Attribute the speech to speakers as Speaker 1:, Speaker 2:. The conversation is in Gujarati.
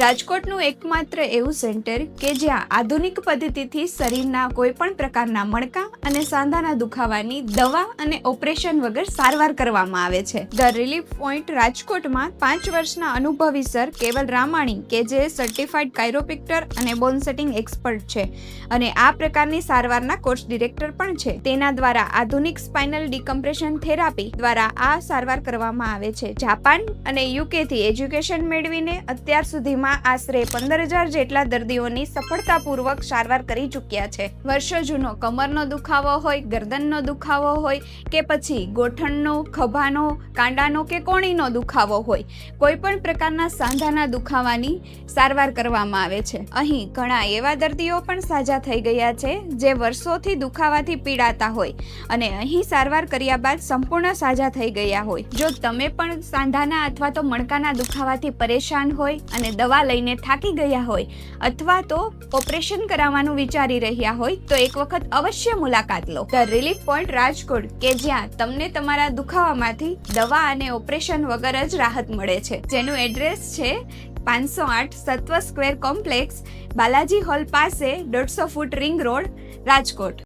Speaker 1: રાજકોટનું એકમાત્ર એવું સેન્ટર કે જ્યાં આધુનિક પદ્ધતિથી શરીરના કોઈ પણ પ્રકારના મણકા અને સાંધાના દુખાવાની દવા અને ઓપરેશન વગર સારવાર કરવામાં આવે છે. ધ રિલીફ પોઈન્ટ રાજકોટમાં 5 વર્ષના અનુભવી સર કેવલ રામાણી કે જે સર્ટિફાઈડ કાયરોપ્રેક્ટર અને બોન સેટિંગ એક્સપર્ટ છે અને આ પ્રકારની સારવારના કોર્સ ડિરેક્ટર પણ છે. તેના દ્વારા આધુનિક સ્પાઇનલ ડિકમ્પ્રેશન થેરાપી દ્વારા આ સારવાર કરવામાં આવે છે. જાપાન અને યુકે થી એજ્યુકેશન મેળવીને અત્યાર સુધીમાં આશરે 15,000 જેટલા દર્દીઓની સફળતાપૂર્વક સારવાર કરી ચૂક્યા છે. વર્ષો જૂનો કમરનો દુખાવો હોય, ગરદનનો દુખાવો હોય કે પછી ગોઠણનો, ખભાનો, કાંડાનો કે કોણીનો દુખાવો હોય, કોઈ પણ પ્રકારના સાંધાના દુખાવાની સારવાર કરવામાં આવે છે. અહીં ઘણા એવા દર્દીઓ પણ સાજા થઈ ગયા છે જે વર્ષોથી દુખાવાથી પીડાતા હોય અને અહીં સારવાર કર્યા બાદ સંપૂર્ણ સાજા થઈ ગયા હોય. જો તમે પણ સાંધાના અથવા તો મણકાના દુખાવાથી પરેશાન હોય અને દવા લઈને થાકી ગયા હોય અથવા તો ઓપરેશન કરાવવાનું વિચારી રહ્યા હોય તો એક વખત અવશ્ય મુલાકાત લો. ધ રિલીફ પોઈન્ટ રાજકોટ કે જ્યાં તમને તમારા દુખાવામાંથી દવા અને ઓપરેશન વગર જ રાહત મળે છે. જેનું એડ્રેસ છે 508 સત્વ સ્ક્વેર કોમ્પ્લેક્સ, બાલાજી હોલ પાસે, 150 ફૂટ રિંગ રોડ, રાજકોટ.